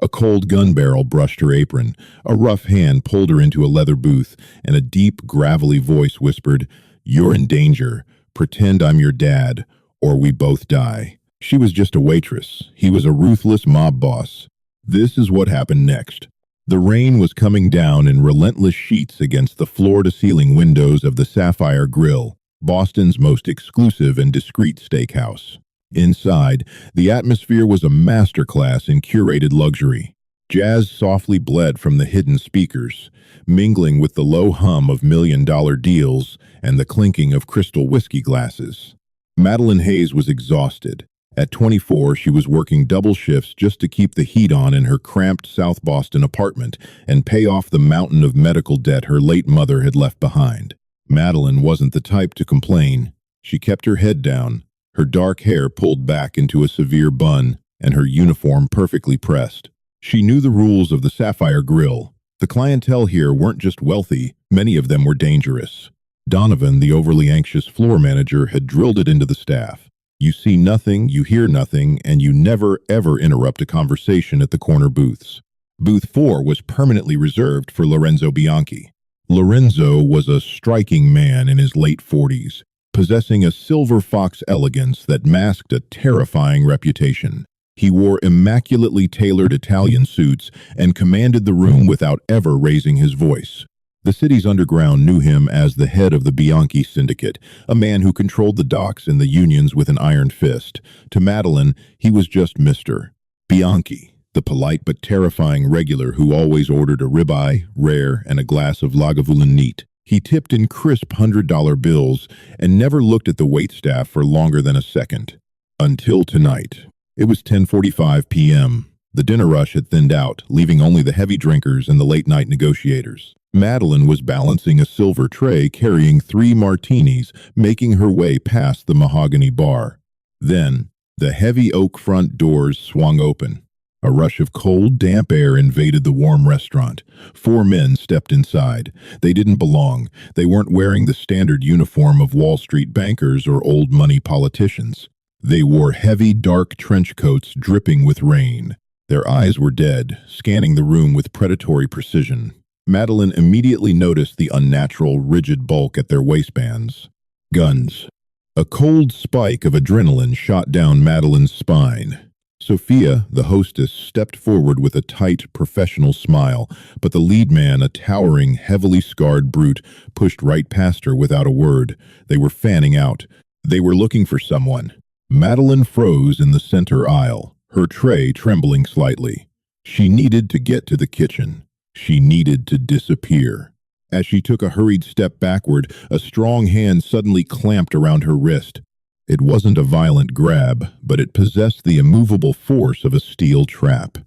A cold gun barrel brushed her apron. A rough hand pulled her into a leather booth, and a deep, gravelly voice whispered, "You're in danger. Pretend I'm your dad, or we both die." She was just a waitress. He was a ruthless mob boss. This is what happened next. The rain was coming down in relentless sheets against the floor-to-ceiling windows of the Sapphire Grill, Boston's most exclusive and discreet steakhouse. Inside, the atmosphere was a masterclass in curated luxury. Jazz softly bled from the hidden speakers, mingling with the low hum of million-dollar deals and the clinking of crystal whiskey glasses. Madeline Hayes was exhausted. At 24, she was working double shifts just to keep the heat on in her cramped South Boston apartment and pay off the mountain of medical debt her late mother had left behind. Madeline wasn't the type to complain. She kept her head down, her dark hair pulled back into a severe bun, and her uniform perfectly pressed. She knew the rules of the Sapphire Grill. The clientele here weren't just wealthy, many of them were dangerous. Donovan, the overly anxious floor manager, had drilled it into the staff. You see nothing, you hear nothing, and you never, ever interrupt a conversation at the corner booths. Booth 4 was permanently reserved for Lorenzo Bianchi. Lorenzo was a striking man in his late 40s, possessing a silver fox elegance that masked a terrifying reputation. He wore immaculately tailored Italian suits and commanded the room without ever raising his voice. The city's underground knew him as the head of the Bianchi syndicate, a man who controlled the docks and the unions with an iron fist. To Madeline, he was just Mr. Bianchi, the polite but terrifying regular who always ordered a ribeye, rare, and a glass of Lagavulin neat. He tipped in crisp $100 bills and never looked at the waitstaff for longer than a second. Until tonight. It was 10:45 p.m. The dinner rush had thinned out, leaving only the heavy drinkers and the late-night negotiators. Madeline was balancing a silver tray carrying 3 martinis, making her way past the mahogany bar. Then, the heavy oak front doors swung open. A rush of cold, damp air invaded the warm restaurant. 4 men stepped inside. They didn't belong. They weren't wearing the standard uniform of Wall Street bankers or old money politicians. They wore heavy, dark trench coats dripping with rain. Their eyes were dead, scanning the room with predatory precision. Madeline immediately noticed the unnatural, rigid bulk at their waistbands. Guns. A cold spike of adrenaline shot down Madeline's spine. Sophia, the hostess, stepped forward with a tight, professional smile, but the lead man, a towering, heavily scarred brute, pushed right past her without a word. They were fanning out. They were looking for someone. Madeline froze in the center aisle, her tray trembling slightly. She needed to get to the kitchen. She needed to disappear. As she took a hurried step backward, a strong hand suddenly clamped around her wrist. It wasn't a violent grab, but it possessed the immovable force of a steel trap.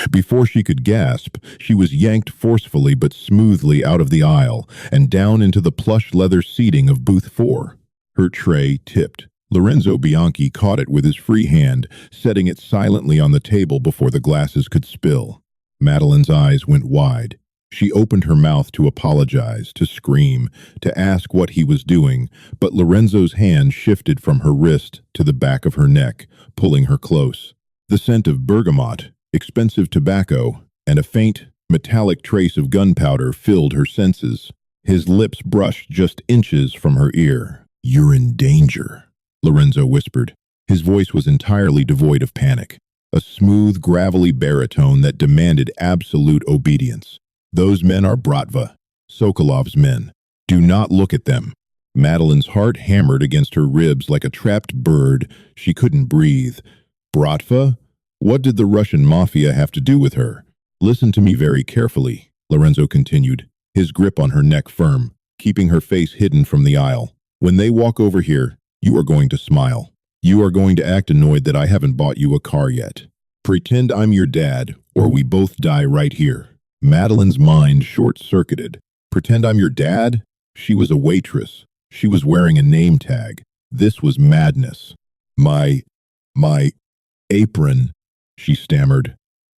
Before she could gasp, she was yanked forcefully but smoothly out of the aisle and down into the plush leather seating of booth 4. Her tray tipped. Lorenzo Bianchi caught it with his free hand, setting it silently on the table before the glasses could spill. Madeline's eyes went wide. She opened her mouth to apologize, to scream, to ask what he was doing, but Lorenzo's hand shifted from her wrist to the back of her neck, pulling her close. The scent of bergamot, expensive tobacco, and a faint, metallic trace of gunpowder filled her senses. His lips brushed just inches from her ear. "You're in danger," Lorenzo whispered. His voice was entirely devoid of panic, a smooth, gravelly baritone that demanded absolute obedience. "Those men are Bratva, Sokolov's men. Do not look at them." Madeline's heart hammered against her ribs like a trapped bird. She couldn't breathe. Bratva? What did the Russian mafia have to do with her? "Listen to me very carefully," Lorenzo continued, his grip on her neck firm, keeping her face hidden from the aisle. "When they walk over here, you are going to smile. You are going to act annoyed that I haven't bought you a car yet. Pretend I'm your dad, or we both die right here." Madeline's mind short-circuited. Pretend I'm your dad? She was a waitress. She was wearing a name tag. This was madness. My apron," she stammered,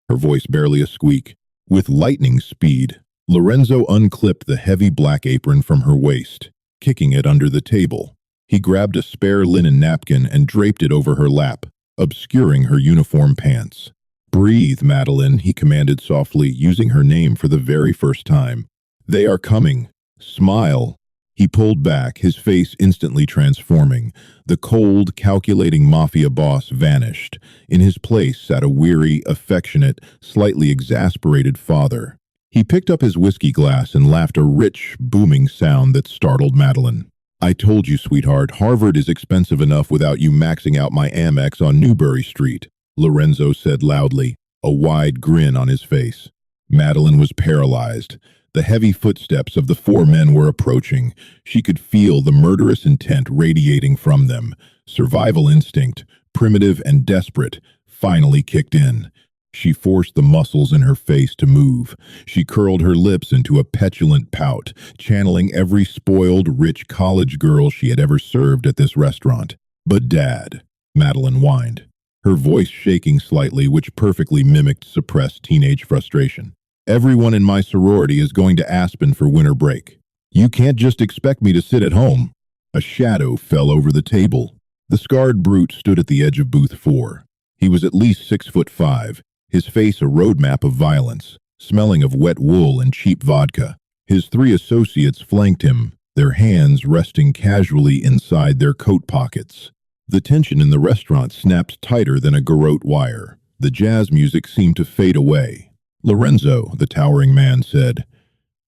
her voice barely a squeak. With lightning speed, Lorenzo unclipped the heavy black apron from her waist, kicking it under the table. He grabbed a spare linen napkin and draped it over her lap, obscuring her uniform pants. Breathe, Madeline, he commanded softly, using her name for the very first time. They are coming. Smile. He pulled back, his face instantly transforming. The cold, calculating mafia boss vanished. In his place sat a weary, affectionate, slightly exasperated father. He picked up his whiskey glass and laughed a rich, booming sound that startled Madeline. I told you, sweetheart, Harvard is expensive enough without you maxing out my Amex on Newbury Street, Lorenzo said loudly, a wide grin on his face. Madeline was paralyzed. The heavy footsteps of the four men were approaching. She could feel the murderous intent radiating from them. Survival instinct, primitive and desperate, finally kicked in. She forced the muscles in her face to move. She curled her lips into a petulant pout, channeling every spoiled, rich college girl she had ever served at this restaurant. But Dad, Madeline whined, her voice shaking slightly, which perfectly mimicked suppressed teenage frustration. Everyone in my sorority is going to Aspen for winter break. You can't just expect me to sit at home. A shadow fell over the table. The scarred brute stood at the edge of booth 4. He was at least 6'5", his face a roadmap of violence, smelling of wet wool and cheap vodka. His 3 associates flanked him, their hands resting casually inside their coat pockets. The tension in the restaurant snapped tighter than a garrote wire. The jazz music seemed to fade away. Lorenzo, the towering man said.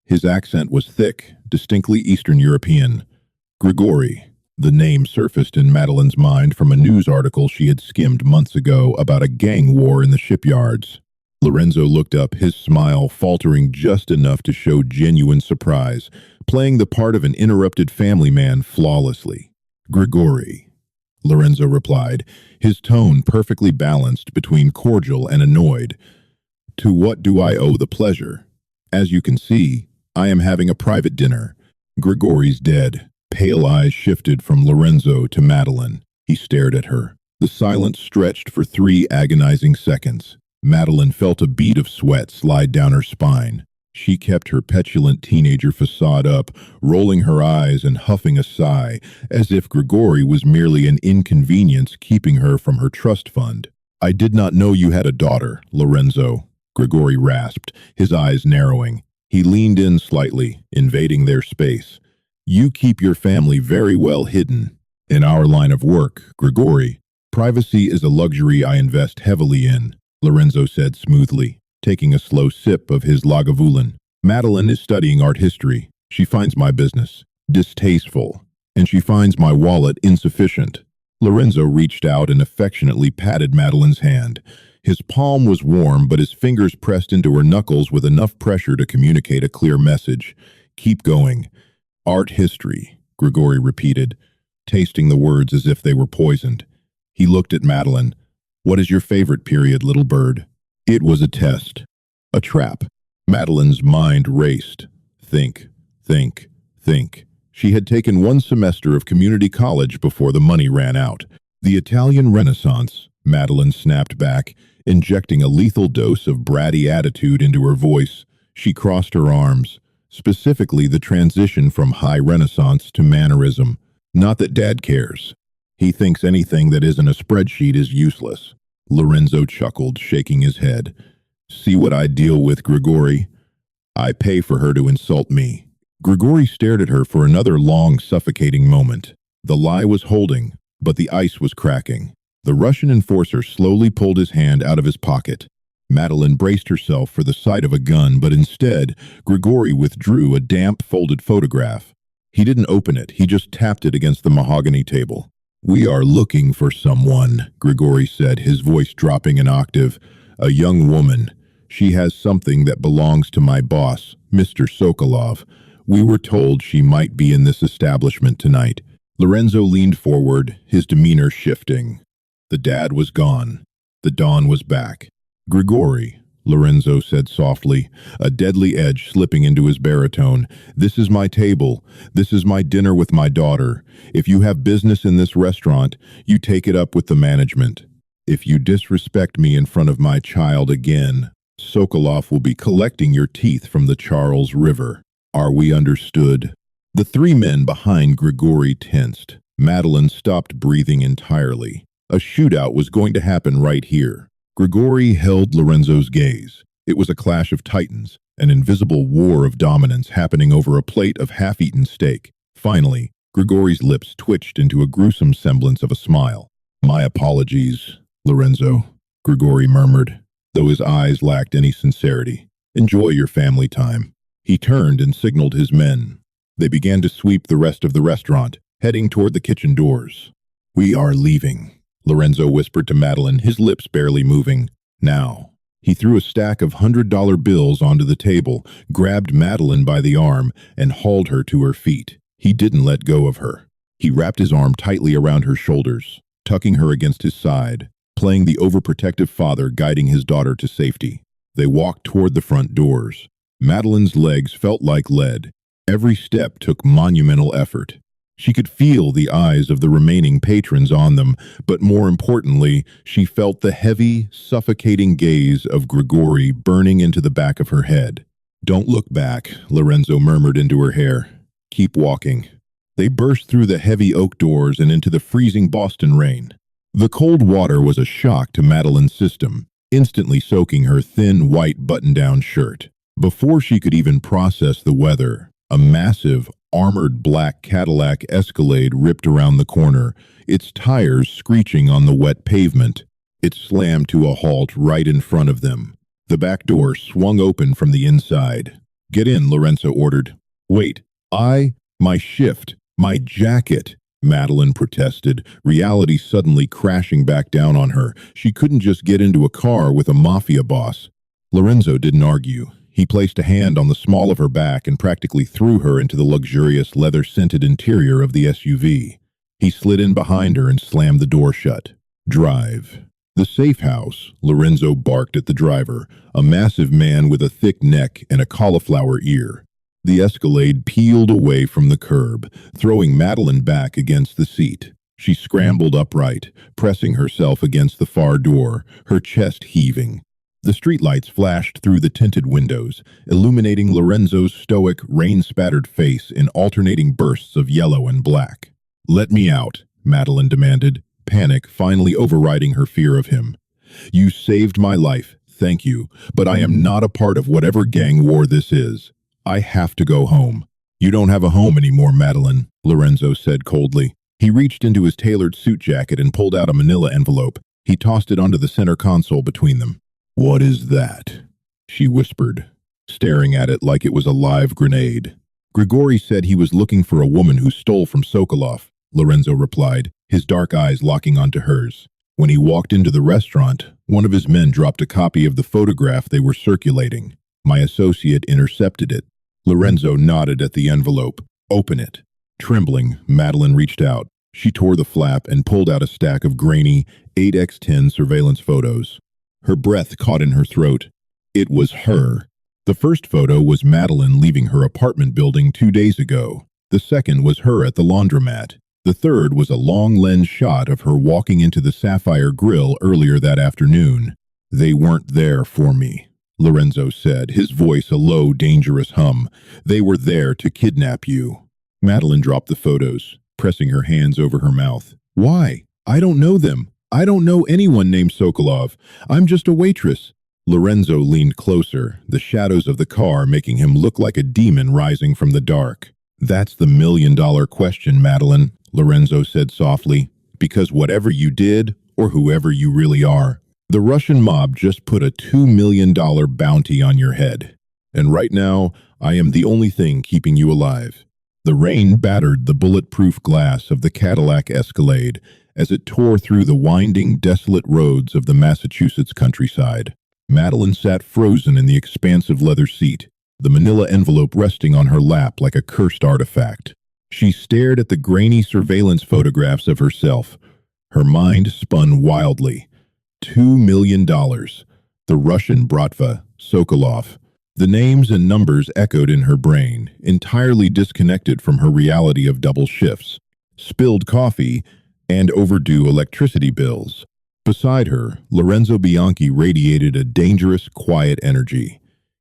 His accent was thick, distinctly Eastern European. Grigori. The name surfaced in Madeline's mind from a news article she had skimmed months ago about a gang war in the shipyards. Lorenzo looked up, his smile faltering just enough to show genuine surprise, playing the part of an interrupted family man flawlessly. Grigori, Lorenzo replied, his tone perfectly balanced between cordial and annoyed. To what do I owe the pleasure? As you can see, I am having a private dinner. Grigori's dead. Pale eyes shifted from Lorenzo to Madeline. He stared at her. The silence stretched for 3 agonizing seconds. Madeline felt a bead of sweat slide down her spine. She kept her petulant teenager facade up, rolling her eyes and huffing a sigh, as if Grigori was merely an inconvenience keeping her from her trust fund. I did not know you had a daughter, Lorenzo, Grigori rasped, his eyes narrowing. He leaned in slightly, invading their space. You keep your family very well hidden. In our line of work, Grigori, privacy is a luxury I invest heavily in, Lorenzo said smoothly, taking a slow sip of his Lagavulin. Madeline is studying art history. She finds my business distasteful, and she finds my wallet insufficient. Lorenzo reached out and affectionately patted Madeline's hand. His palm was warm, but his fingers pressed into her knuckles with enough pressure to communicate a clear message. Keep going. Art history, Grigori repeated, tasting the words as if they were poisoned. He looked at Madeline. What is your favorite period, little bird? It was a test. A trap. Madeline's mind raced. Think, think, think. She had taken 1 semester of community college before the money ran out. The Italian Renaissance, Madeline snapped back, injecting a lethal dose of bratty attitude into her voice. She crossed her arms. Specifically the transition from high Renaissance to mannerism. Not that Dad cares. He thinks anything that isn't a spreadsheet is useless. Lorenzo chuckled, shaking his head. See what I deal with, Grigori? I pay for her to insult me. Grigori stared at her for another long, suffocating moment. The lie was holding, but the ice was cracking. The Russian enforcer slowly pulled his hand out of his pocket. Madeline braced herself for the sight of a gun, but instead, Grigori withdrew a damp, folded photograph. He didn't open it, he just tapped it against the mahogany table. We are looking for someone, Grigori said, his voice dropping an octave. A young woman. She has something that belongs to my boss, Mr. Sokolov. We were told she might be in this establishment tonight. Lorenzo leaned forward, his demeanor shifting. The dad was gone. The dawn was back. Grigori, Lorenzo said softly, a deadly edge slipping into his baritone. This is my table. This is my dinner with my daughter. If you have business in this restaurant, you take it up with the management. If you disrespect me in front of my child again, Sokolov will be collecting your teeth from the Charles River. Are we understood? The 3 men behind Grigori tensed. Madeline stopped breathing entirely. A shootout was going to happen right here. Grigori held Lorenzo's gaze. It was a clash of titans, an invisible war of dominance happening over a plate of half-eaten steak. Finally, Grigori's lips twitched into a gruesome semblance of a smile. "My apologies, Lorenzo," Grigori murmured, though his eyes lacked any sincerity. "Enjoy your family time." He turned and signaled his men. They began to sweep the rest of the restaurant, heading toward the kitchen doors. "We are leaving," Lorenzo whispered to Madeline, his lips barely moving. "Now." He threw a stack of $100 bills onto the table, grabbed Madeline by the arm, and hauled her to her feet. He didn't let go of her. He wrapped his arm tightly around her shoulders, tucking her against his side, playing the overprotective father guiding his daughter to safety. They walked toward the front doors. Madeline's legs felt like lead. Every step took monumental effort. She could feel the eyes of the remaining patrons on them, but more importantly, she felt the heavy, suffocating gaze of Grigori burning into the back of her head. "Don't look back," Lorenzo murmured into her hair. "Keep walking." They burst through the heavy oak doors and into the freezing Boston rain. The cold water was a shock to Madeline's system, instantly soaking her thin, white button-down shirt. Before she could even process the weather, a massive, armored black Cadillac Escalade ripped around the corner, its tires screeching on the wet pavement. It slammed to a halt right in front of them. The back door swung open from the inside. "Get in," Lorenzo ordered. "Wait, my shift, my jacket," Madeline protested, reality suddenly crashing back down on her. She couldn't just get into a car with a mafia boss. Lorenzo didn't argue. He placed a hand on the small of her back and practically threw her into the luxurious leather-scented interior of the SUV. He slid in behind her and slammed the door shut. "Drive." The safe house, Lorenzo barked at the driver, a massive man with a thick neck and a cauliflower ear. The Escalade peeled away from the curb, throwing Madeline back against the seat. She scrambled upright, pressing herself against the far door, her chest heaving. The streetlights flashed through the tinted windows, illuminating Lorenzo's stoic, rain-spattered face in alternating bursts of yellow and black. "Let me out," Madeline demanded, panic finally overriding her fear of him. "You saved my life, thank you, but I am not a part of whatever gang war this is. I have to go home." "You don't have a home anymore, Madeline," Lorenzo said coldly. He reached into his tailored suit jacket and pulled out a manila envelope. He tossed it onto the center console between them. "What is that?" she whispered, staring at it like it was a live grenade. "Grigori said he was looking for a woman who stole from Sokolov," Lorenzo replied, his dark eyes locking onto hers. When he walked into the restaurant, one of his men dropped a copy of the photograph they were circulating. My associate intercepted it. Lorenzo nodded at the envelope. "Open it." Trembling, Madeline reached out. She tore the flap and pulled out a stack of grainy 8x10 surveillance photos. Her breath caught in her throat. It was her. The first photo was Madeline leaving her apartment building 2 days ago. The second was her at the laundromat. The third was a long lens shot of her walking into the Sapphire Grill earlier that afternoon. "They weren't there for me," Lorenzo said, his voice a low, dangerous hum. "They were there to kidnap you." Madeline dropped the photos, pressing her hands over her mouth. "Why? I don't know them. I don't know anyone named Sokolov. I'm just a waitress." Lorenzo leaned closer, the shadows of the car making him look like a demon rising from the dark. "That's the million-dollar question, Madeline," Lorenzo said softly. "Because whatever you did, or whoever you really are, the Russian mob just put a $2 million bounty on your head. And right now, I am the only thing keeping you alive." The rain battered the bulletproof glass of the Cadillac Escalade as it tore through the winding, desolate roads of the Massachusetts countryside. Madeline sat frozen in the expansive leather seat, the manila envelope resting on her lap like a cursed artifact. She stared at the grainy surveillance photographs of herself. Her mind spun wildly. $2 million. The Russian Bratva, Sokolov. The names and numbers echoed in her brain, entirely disconnected from her reality of double shifts, spilled coffee, and overdue electricity bills. Beside her, Lorenzo Bianchi radiated a dangerous, quiet energy.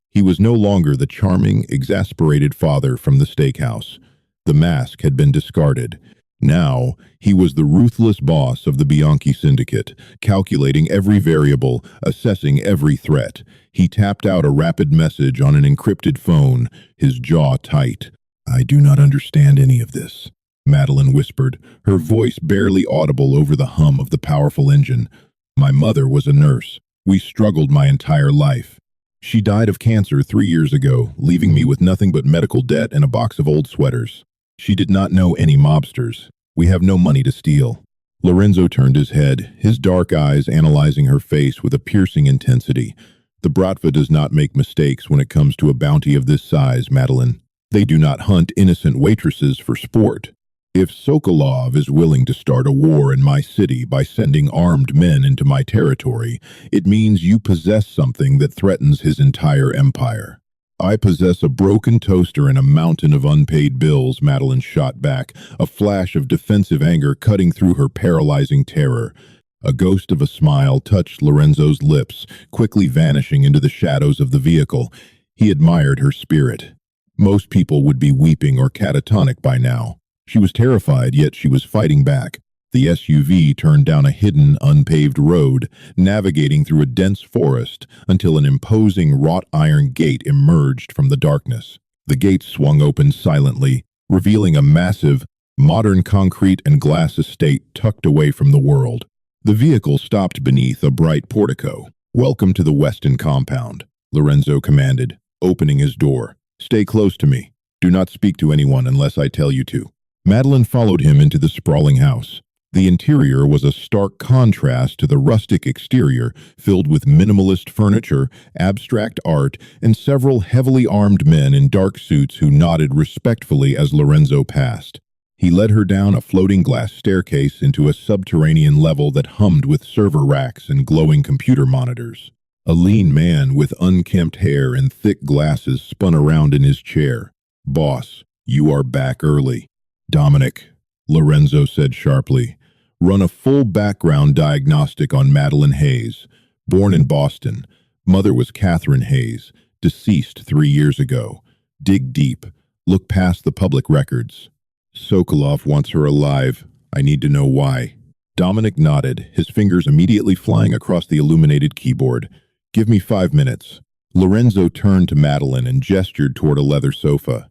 He was no longer the charming, exasperated father from the steakhouse. The mask had been discarded. Now, he was the ruthless boss of the Bianchi syndicate, calculating every variable, assessing every threat. He tapped out a rapid message on an encrypted phone, his jaw tight. "I do not understand any of this," Madeline whispered, her voice barely audible over the hum of the powerful engine. "My mother was a nurse. We struggled my entire life. She died of cancer 3 years ago, leaving me with nothing but medical debt and a box of old sweaters. She did not know any mobsters. We have no money to steal." Lorenzo turned his head, his dark eyes analyzing her face with a piercing intensity. "The Bratva does not make mistakes when it comes to a bounty of this size, Madeline. They do not hunt innocent waitresses for sport. If Sokolov is willing to start a war in my city by sending armed men into my territory, it means you possess something that threatens his entire empire." "I possess a broken toaster and a mountain of unpaid bills," Madeline shot back, a flash of defensive anger cutting through her paralyzing terror. A ghost of a smile touched Lorenzo's lips, quickly vanishing into the shadows of the vehicle. He admired her spirit. Most people would be weeping or catatonic by now. She was terrified, yet she was fighting back. The SUV turned down a hidden, unpaved road, navigating through a dense forest until an imposing wrought iron gate emerged from the darkness. The gate swung open silently, revealing a massive, modern concrete and glass estate tucked away from the world. The vehicle stopped beneath a bright portico. "Welcome to the Weston compound," Lorenzo commanded, opening his door. "Stay close to me. Do not speak to anyone unless I tell you to." Madeline followed him into the sprawling house. The interior was a stark contrast to the rustic exterior, filled with minimalist furniture, abstract art, and several heavily armed men in dark suits who nodded respectfully as Lorenzo passed. He led her down a floating glass staircase into a subterranean level that hummed with server racks and glowing computer monitors. A lean man with unkempt hair and thick glasses spun around in his chair. "Boss, you are back early." "Dominic," Lorenzo said sharply, "run a full background diagnostic on Madeline Hayes. Born in Boston. Mother was Catherine Hayes, deceased 3 years ago. Dig deep. Look past the public records. Sokolov wants her alive. I need to know why." Dominic nodded, his fingers immediately flying across the illuminated keyboard. "Give me 5 minutes." Lorenzo turned to Madeline and gestured toward a leather sofa.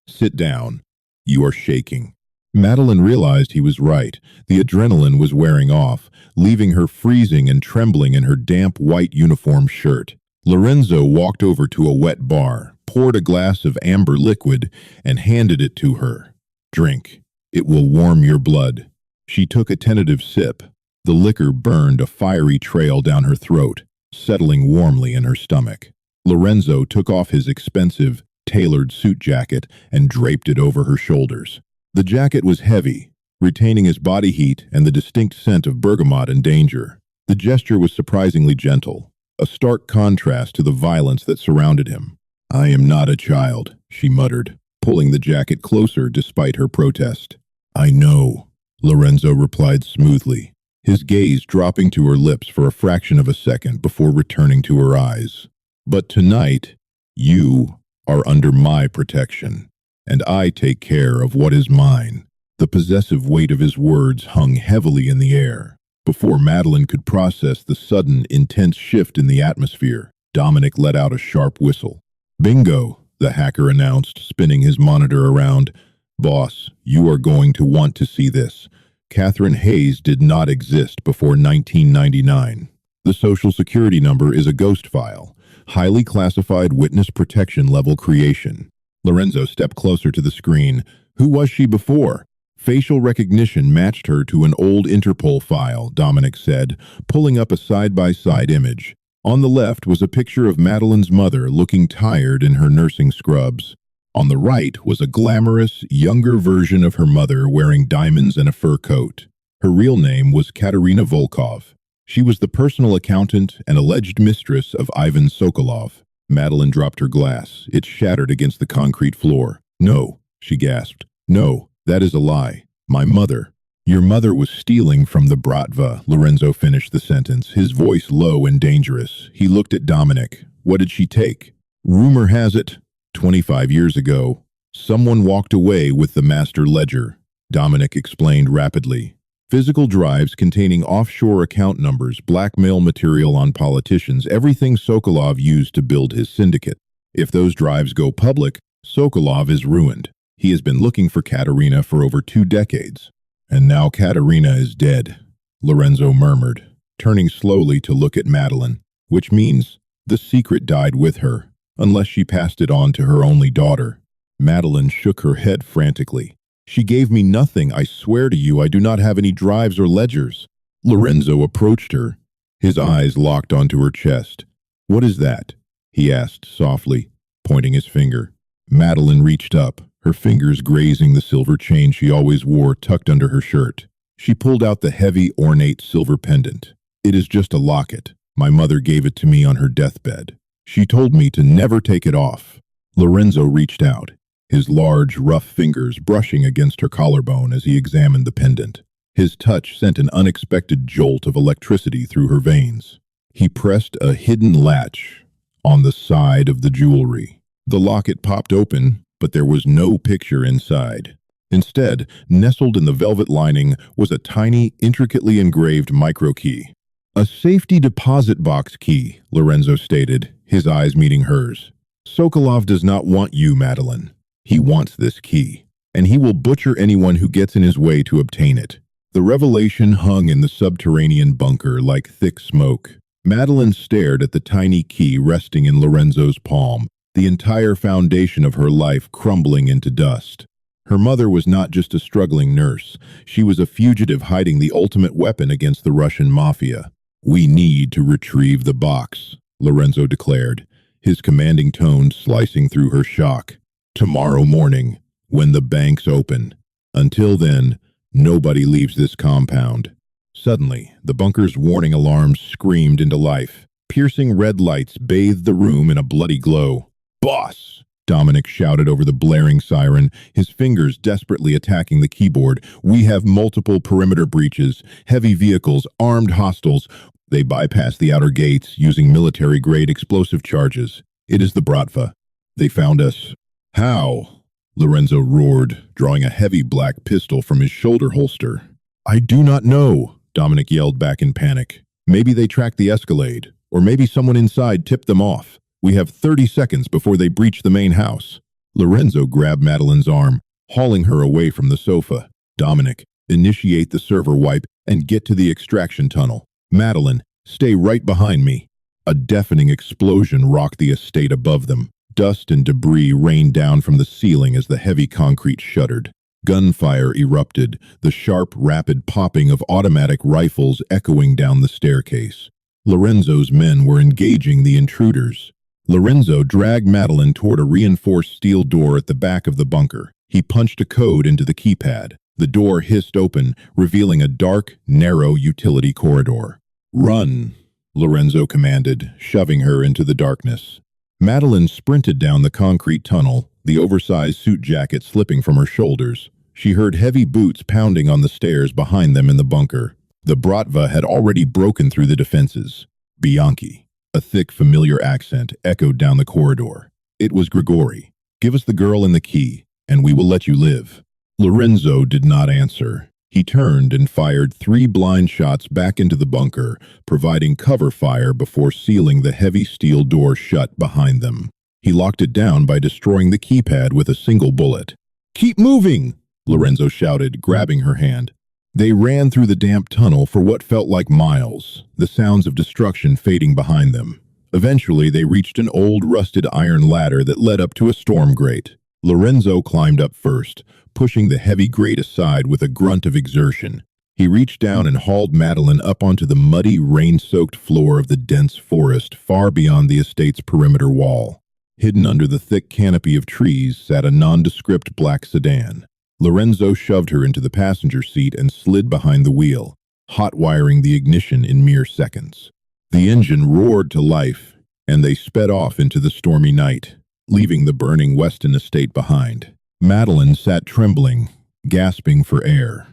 "Sit down. You are shaking." Madeline realized he was right. The adrenaline was wearing off, leaving her freezing and trembling in her damp white uniform shirt. Lorenzo walked over to a wet bar, poured a glass of amber liquid, and handed it to her. "Drink. It will warm your blood." She took a tentative sip. The liquor burned a fiery trail down her throat, settling warmly in her stomach. Lorenzo took off his expensive, tailored suit jacket and draped it over her shoulders. The jacket was heavy, retaining his body heat and the distinct scent of bergamot and danger. The gesture was surprisingly gentle, a stark contrast to the violence that surrounded him. "I am not a child," she muttered, pulling the jacket closer despite her protest. "I know," Lorenzo replied smoothly, his gaze dropping to her lips for a fraction of a second before returning to her eyes. "But tonight, you are under my protection, and I take care of what is mine." The possessive weight of his words hung heavily in the air. Before Madeline could process the sudden, intense shift in the atmosphere, Dominic let out a sharp whistle. "Bingo," the hacker announced, spinning his monitor around. "Boss, you are going to want to see this. Catherine Hayes did not exist before 1999. The Social Security number is a ghost file, highly classified witness protection level creation." Lorenzo stepped closer to the screen. "Who was she before?" "Facial recognition matched her to an old Interpol file," Dominic said, pulling up a side-by-side image. On the left was a picture of Madeline's mother looking tired in her nursing scrubs. On the right was a glamorous, younger version of her mother wearing diamonds and a fur coat. Her real name was Katerina Volkov. She was the personal accountant and alleged mistress of Ivan Sokolov. Madeline dropped her glass. It shattered against the concrete floor. "No," she gasped. "No, that is a lie. My mother." "Your mother was stealing from the Bratva," Lorenzo finished the sentence, his voice low and dangerous. He looked at Dominic. "What did she take?" "Rumor has it, 25 years ago, someone walked away with the master ledger. Dominic explained rapidly. Physical drives containing offshore account numbers, blackmail material on politicians, everything Sokolov used to build his syndicate. If those drives go public, Sokolov is ruined. He has been looking for Katerina for over 2 decades. And now Katerina is dead, Lorenzo murmured, turning slowly to look at Madeline, which means the secret died with her, unless she passed it on to her only daughter. Madeline shook her head frantically. She gave me nothing. I swear to you, I do not have any drives or ledgers. Lorenzo approached her, his eyes locked onto her chest. What is that? He asked softly, pointing his finger. Madeline reached up, her fingers grazing the silver chain she always wore tucked under her shirt. She pulled out the heavy, ornate silver pendant. It is just a locket. My mother gave it to me on her deathbed. She told me to never take it off. Lorenzo reached out, his large, rough fingers brushing against her collarbone as he examined the pendant. His touch sent an unexpected jolt of electricity through her veins. He pressed a hidden latch on the side of the jewelry. The locket popped open, but there was no picture inside. Instead, nestled in the velvet lining was a tiny, intricately engraved micro-key. A safety deposit box key, Lorenzo stated, his eyes meeting hers. Sokolov does not want you, Madeline. He wants this key, and he will butcher anyone who gets in his way to obtain it. The revelation hung in the subterranean bunker like thick smoke. Madeline stared at the tiny key resting in Lorenzo's palm, the entire foundation of her life crumbling into dust. Her mother was not just a struggling nurse. She was a fugitive hiding the ultimate weapon against the Russian mafia. We need to retrieve the box, Lorenzo declared, his commanding tone slicing through her shock. Tomorrow morning, when the banks open. Until then, nobody leaves this compound. Suddenly, the bunker's warning alarms screamed into life. Piercing red lights bathed the room in a bloody glow. Boss! Dominic shouted over the blaring siren, his fingers desperately attacking the keyboard. We have multiple perimeter breaches, heavy vehicles, armed hostiles. They bypass the outer gates using military-grade explosive charges. It is the Bratva. They found us. How? Lorenzo roared, drawing a heavy black pistol from his shoulder holster. I do not know, Dominic yelled back in panic. Maybe they tracked the escalade, or maybe someone inside tipped them off. We have 30 seconds before they breach the main house. Lorenzo grabbed Madeline's arm, hauling her away from the sofa. Dominic, initiate the server wipe and get to the extraction tunnel. Madeline, stay right behind me. A deafening explosion rocked the estate above them. Dust and debris rained down from the ceiling as the heavy concrete shuddered. Gunfire erupted, the sharp, rapid popping of automatic rifles echoing down the staircase. Lorenzo's men were engaging the intruders. Lorenzo dragged Madeline toward a reinforced steel door at the back of the bunker. He punched a code into the keypad. The door hissed open, revealing a dark, narrow utility corridor. Run, Lorenzo commanded, shoving her into the darkness. Madeline sprinted down the concrete tunnel, the oversized suit jacket slipping from her shoulders. She heard heavy boots pounding on the stairs behind them in the bunker. The Bratva had already broken through the defenses. Bianchi, a thick, familiar accent, echoed down the corridor. It was Grigori. Give us the girl and the key, and we will let you live. Lorenzo did not answer. He turned and fired 3 blind shots back into the bunker, providing cover fire before sealing the heavy steel door shut behind them. He locked it down by destroying the keypad with a single bullet. Keep moving, Lorenzo shouted, grabbing her hand. They ran through the damp tunnel for what felt like miles, the sounds of destruction fading behind them. Eventually, they reached an old, rusted iron ladder that led up to a storm grate. Lorenzo climbed up first, pushing the heavy grate aside with a grunt of exertion. He reached down and hauled Madeline up onto the muddy, rain-soaked floor of the dense forest far beyond the estate's perimeter wall. Hidden under the thick canopy of trees sat a nondescript black sedan. Lorenzo shoved her into the passenger seat and slid behind the wheel, hot-wiring the ignition in mere seconds. The engine roared to life, and they sped off into the stormy night, leaving the burning Weston estate behind. Madeline sat trembling, gasping for air.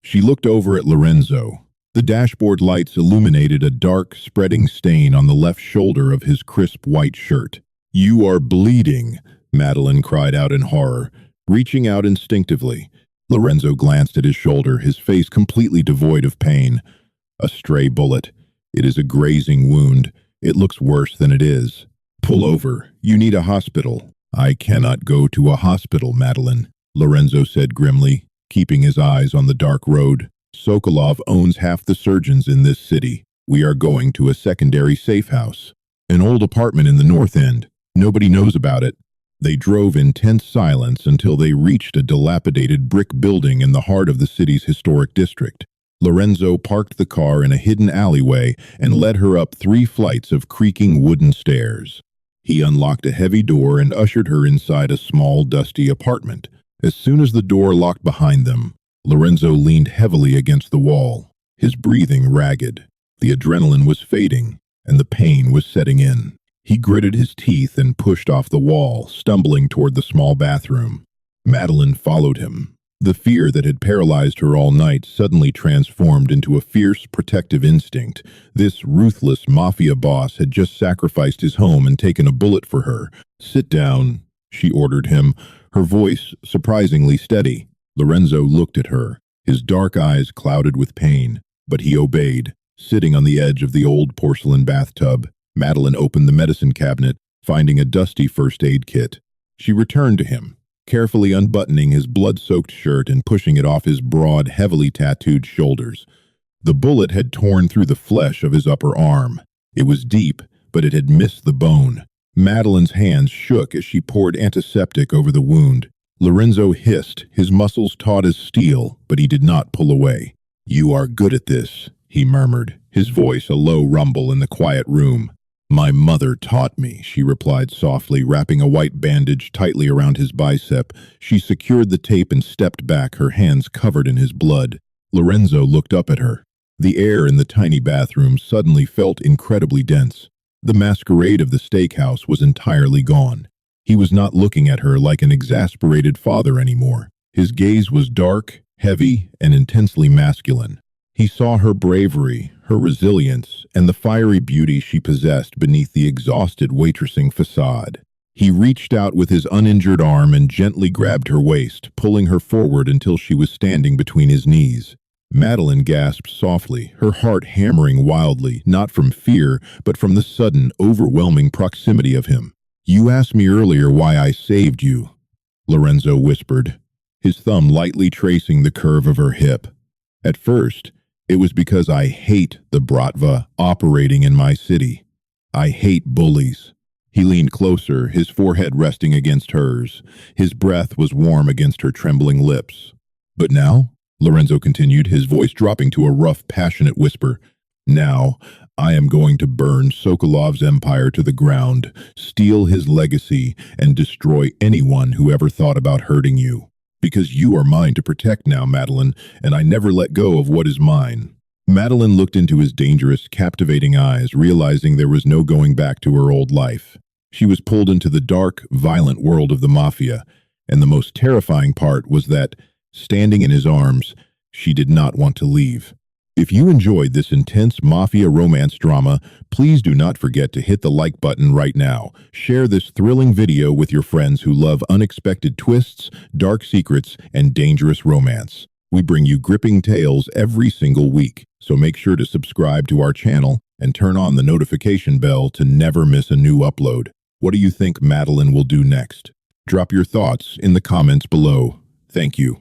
She looked over at Lorenzo. The dashboard lights illuminated a dark, spreading stain on the left shoulder of his crisp white shirt. You are bleeding, Madeline cried out in horror, reaching out instinctively. Lorenzo glanced at his shoulder, his face completely devoid of pain. A stray bullet. It is a grazing wound. It looks worse than it is. Pull over. You need a hospital. I cannot go to a hospital, Madeline, Lorenzo said grimly, keeping his eyes on the dark road. Sokolov owns half the surgeons in this city. We are going to a secondary safe house. An old apartment in the north end. Nobody knows about it. They drove in tense silence until they reached a dilapidated brick building in the heart of the city's historic district. Lorenzo parked the car in a hidden alleyway and led her up 3 flights of creaking wooden stairs. He unlocked a heavy door and ushered her inside a small, dusty apartment. As soon as the door locked behind them, Lorenzo leaned heavily against the wall, his breathing ragged. The adrenaline was fading, and the pain was setting in. He gritted his teeth and pushed off the wall, stumbling toward the small bathroom. Madeline followed him. The fear that had paralyzed her all night suddenly transformed into a fierce, protective instinct. This ruthless mafia boss had just sacrificed his home and taken a bullet for her. "Sit down," she ordered him, her voice surprisingly steady. Lorenzo looked at her, his dark eyes clouded with pain, but he obeyed. Sitting on the edge of the old porcelain bathtub, Madeline opened the medicine cabinet, finding a dusty first aid kit. She returned to him, carefully unbuttoning his blood-soaked shirt and pushing it off his broad, heavily tattooed shoulders. The bullet had torn through the flesh of his upper arm. It was deep, but it had missed the bone. Madeline's hands shook as she poured antiseptic over the wound. Lorenzo hissed, his muscles taut as steel, but he did not pull away. "You are good at this," he murmured, his voice a low rumble in the quiet room. "My mother taught me," she replied softly, wrapping a white bandage tightly around his bicep. She secured the tape and stepped back, her hands covered in his blood. Lorenzo looked up at her. The air in the tiny bathroom suddenly felt incredibly dense. The masquerade of the steakhouse was entirely gone. He was not looking at her like an exasperated father anymore. His gaze was dark, heavy, and intensely masculine. He saw her bravery, her resilience, and the fiery beauty she possessed beneath the exhausted waitressing facade. He reached out with his uninjured arm and gently grabbed her waist, pulling her forward until she was standing between his knees. Madeline gasped softly, her heart hammering wildly, not from fear, but from the sudden, overwhelming proximity of him. "You asked me earlier why I saved you," Lorenzo whispered, his thumb lightly tracing the curve of her hip. "At first, it was because I hate the Bratva operating in my city. I hate bullies." He leaned closer, his forehead resting against hers. His breath was warm against her trembling lips. "But now," Lorenzo continued, his voice dropping to a rough, passionate whisper, "now, I am going to burn Sokolov's empire to the ground, steal his legacy, and destroy anyone who ever thought about hurting you. Because you are mine to protect now, Madeline, and I never let go of what is mine." Madeline looked into his dangerous, captivating eyes, realizing there was no going back to her old life. She was pulled into the dark, violent world of the mafia, and the most terrifying part was that, standing in his arms, she did not want to leave. If you enjoyed this intense mafia romance drama, please do not forget to hit the like button right now. Share this thrilling video with your friends who love unexpected twists, dark secrets, and dangerous romance. We bring you gripping tales every single week, so make sure to subscribe to our channel and turn on the notification bell to never miss a new upload. What do you think Madeline will do next? Drop your thoughts in the comments below. Thank you.